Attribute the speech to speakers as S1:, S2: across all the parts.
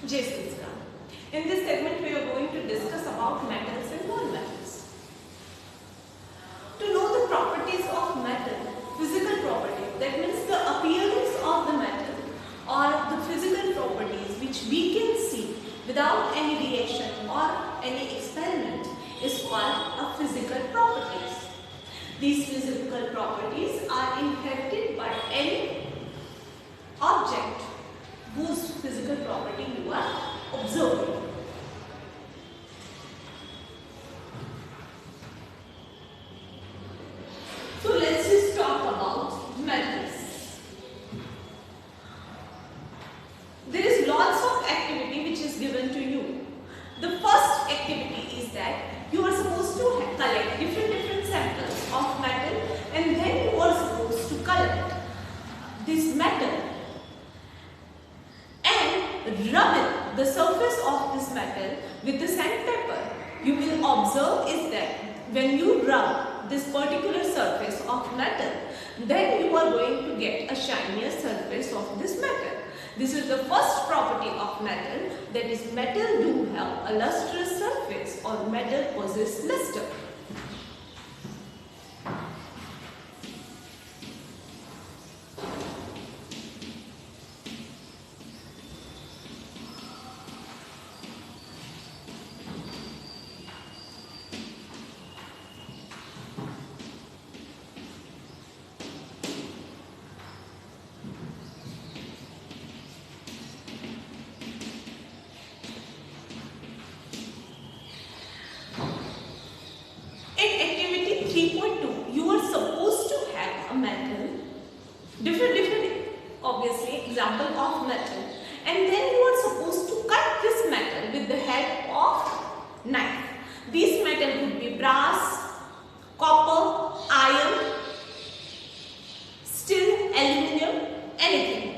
S1: Jai Sri Ram. In this segment, we are going to discuss about metals and non-metals. To know the properties of metal, physical properties, that means the appearance of the metal or the physical properties which we can see without any reaction or any experiment is called a physical properties. These physical properties are inherited by any object whose physical property you are observing. So let's just talk about metals. There is lots of activity which is given to you. The first activity is that you are supposed to collect different samples of metal, and then you are supposed to collect this metal and rub the surface of this metal with the sandpaper. You will observe is that when you rub this particular surface of metal, then you are going to get a shinier surface of this metal. This is the first property of metal, that is metal do have a lustrous surface or metal possess luster. Obviously example of metal, and then you are supposed to cut this metal with the help of knife. These metal could be brass, copper, iron, steel, aluminum, anything.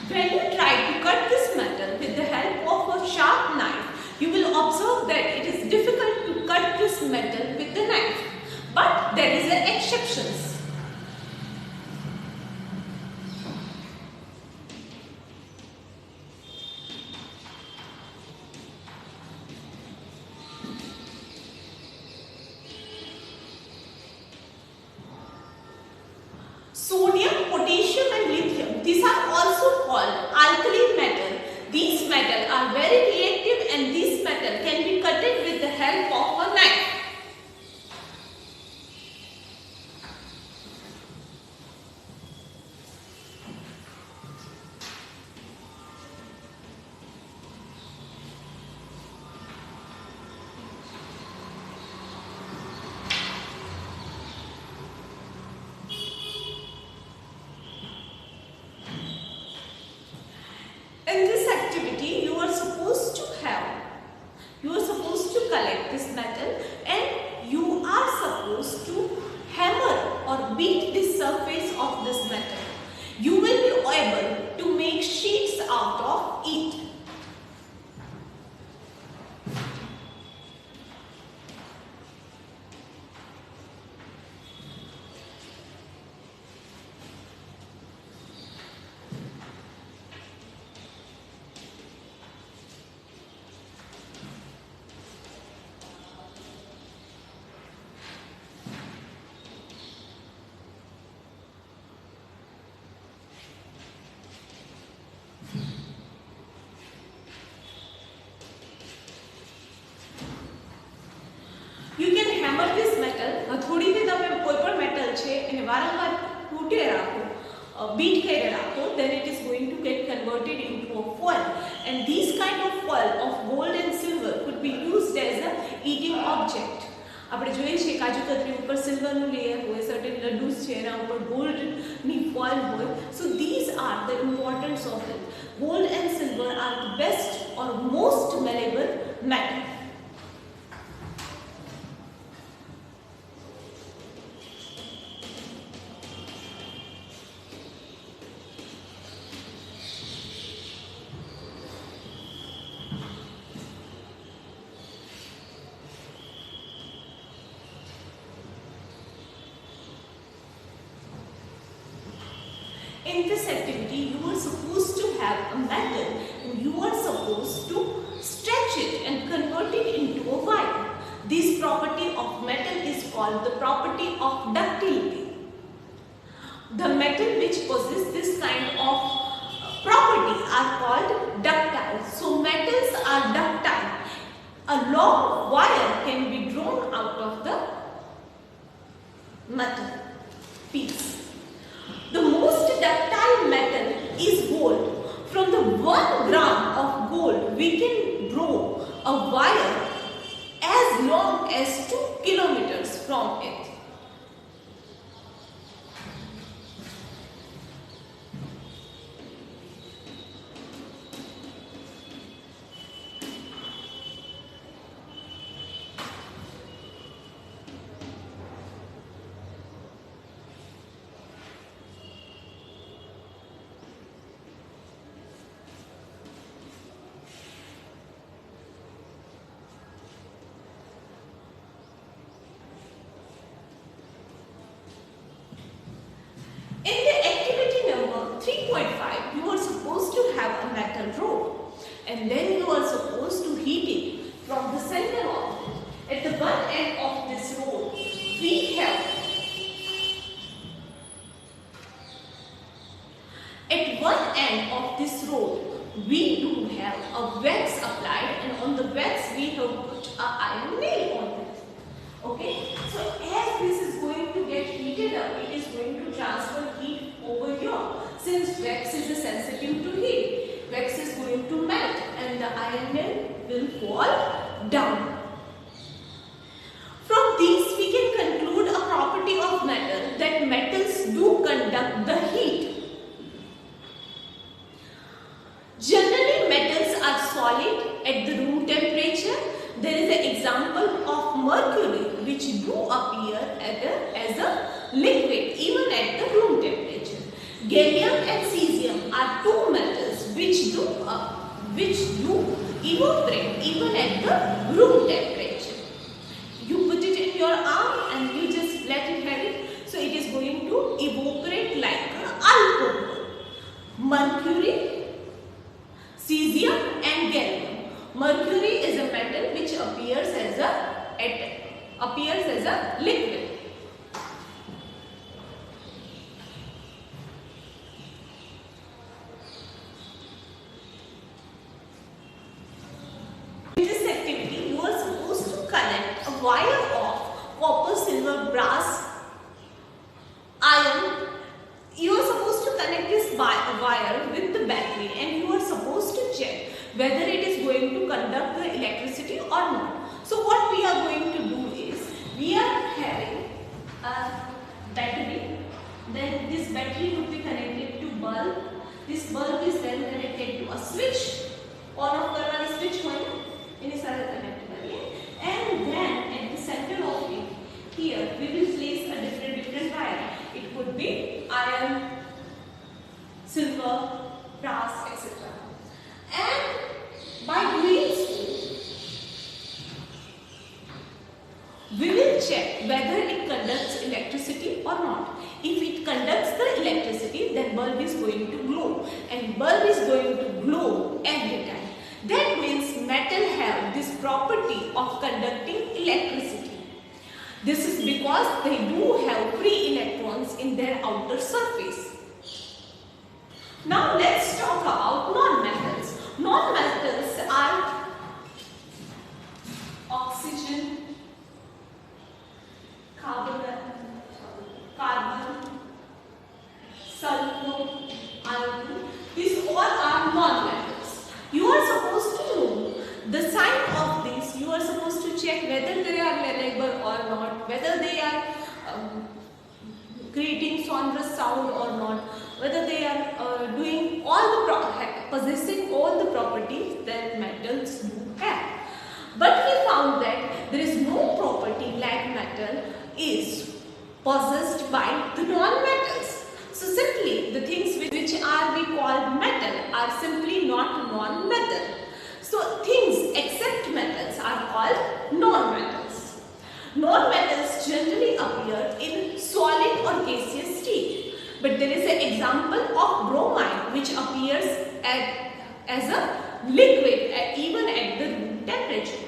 S1: When you try to cut this metal with the help of a sharp knife, you will observe that it is difficult to cut this metal with the knife. But there is an exception. Sodium, potassium and lithium, these are also called alkali metal. These metals are very reactive, and these metals can be cutted with the help of a knife. In this activity, you are supposed to collect this metal, and you are supposed to hammer or beat the surface of this metal. You will be able to make sheets out of it. You can hammer this metal. થોડી દી તમે કોઈ પણ metal છે એને વારંવાર તૂટે રાખો, beat કરે રાખો, then it is going to get converted into a foil, and these kind of foil of gold and silver could be used as a eating object. આપણે જોઈએ છે કાજુ કતરી ઉપર સિલ્વરનું લેયર હોય, સર્ટેન લડ્ડુસ છે એના ઉપર ગોલ્ડની ફોઇલ હોય. So these are the importance of it. Gold and silver are the best or most malleable metal. in this activity you are supposed to have a metal and you are supposed to stretch it and convert it into a wire. This property of metal is called the property of ductility. The metal which possess this kind of property are called ductile. So metals are ductile. A long wire can be drawn out of the metal piece. The most ductile metal is gold. From the 1 gram of gold we can draw a wire as long as 2 kilometers from it. In the activity number 3.5, you are supposed to have a metal rod and then you are supposed to heat it from the center of it. At the one end of this rod, we have we do have a wax applied, and on the wax we have put a iron nail on it. Okay, so as this is going to get heated up, it is going to transfer heat over here. Since wax is sensitive to heat, wax is going to melt and the iron nail will fall down. From these we can conclude a property of metal, that metals do conduct the heat. Generally metals are solid at the room temperature. There is an example of mercury which do appear as a liquid even at the room temperature. Gallium and cesium are two metals which do evaporate even at the room temperature. You put it in your arm and you just let it have it, so it is going to evaporate like alcohol. Mercury, cesium and gallium. Mercury is a metal which appears as a liquid. In this activity, you are supposed to connect a wire of copper, silver, brass, iron. You are supposed to connect this wire with the battery and you are supposed to check whether it is going to conduct the electricity or not. So what we are going to do is, we are having a battery, then this battery would be connected to bulb. This bulb is then connected to a switch, on off karwani switch hoina, ini sara connect kariye, and then at the center of it, here we will place a different wire. It could be iron, silver, brass, etc. And by doing so, we will check whether it conducts electricity or not. If it conducts the electricity, then bulb is going to glow, and bulb is going to glow every time. That means metal have this property of conducting electricity. This is because they do have free electrons in their outer surface. Now let's talk about non-metals. Non-metals are oxygen, carbon, sulfur, iron. These all are non-metals. You are supposed to know the sign of this. You are supposed to check whether they are malleable or not, whether they are creating sonorous sound or not, whether they are doing all the possessing all the properties that metals do have. But we found that there is no property like metal is possessed by the non-metals. So simply the things which are we called metal are simply not non-metal. So things except metals are called non-metals. Non-metals generally appear in solid or gaseous state. But there is an example example of bromine, which appears as a liquid even at the room temperature.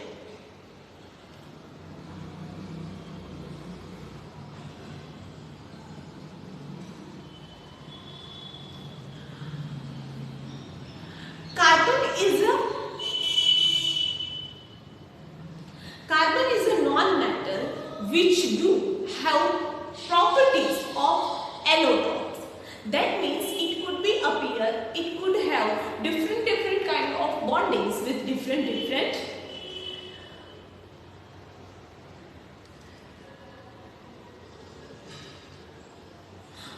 S1: Carbon is a non-metal which do have properties of allotropes. That means it could have different kind of bondings with different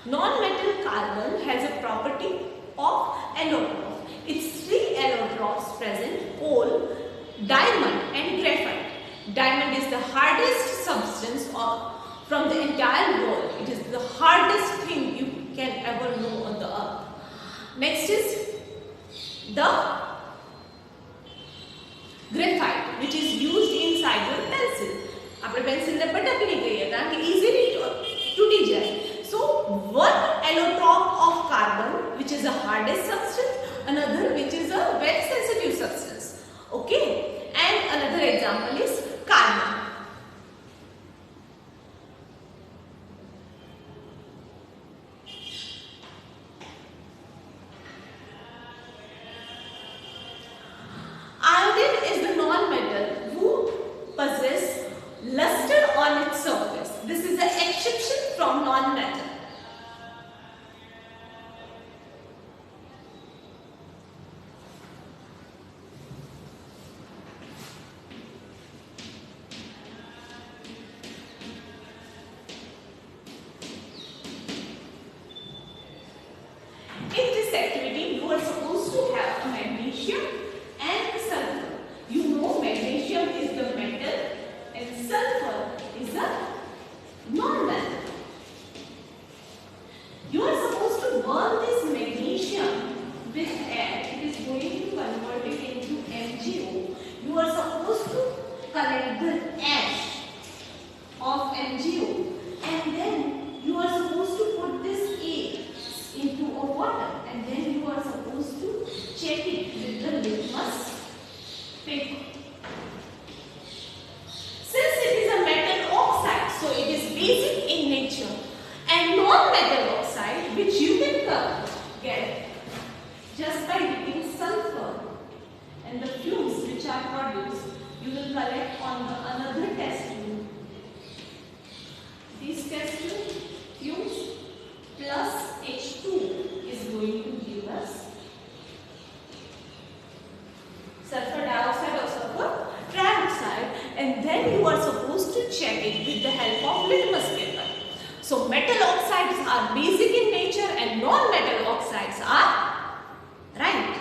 S1: non-metal. Carbon has a property of allotrope. Its three allotropes present: coal, diamond and graphite. Diamond is the hardest substance from the entire world. It is the hardest thing you can ever know on the earth. Next is the graphite, which is used inside your pencil. આપણે પેન્સિલને પટકની કહીએ કારણ કે easily તૂટી જાય. So one allotrope of carbon, which is the hardest substance, another which is a very sensitive substance. Okay, and another example is carbon. Iodine is the non-metal who possess luster on its surface. This is the exception from non-metal. In this activity, you are supposed to have a magnesium and sulfur. You know magnesium is the metal and sulfur is a non-metal. You are supposed to burn this magnesium with air. It is going to convert it into MgO. You are supposed to collect the ash of MgO and then you are supposed to put this air into a water and then you are supposed to check it with the litmus paper. Since it is a metal oxide, so it is basic in nature, and non-metal oxide which you can get just by heating sulfur, and the fumes which are produced you will collect on another test tube. This test tube fumes plus H2 is going to give us sulfur dioxide or sulfur trioxide, and then you are supposed to check it with the help of litmus paper. So metal oxides are basic in nature and non-metal oxides are right.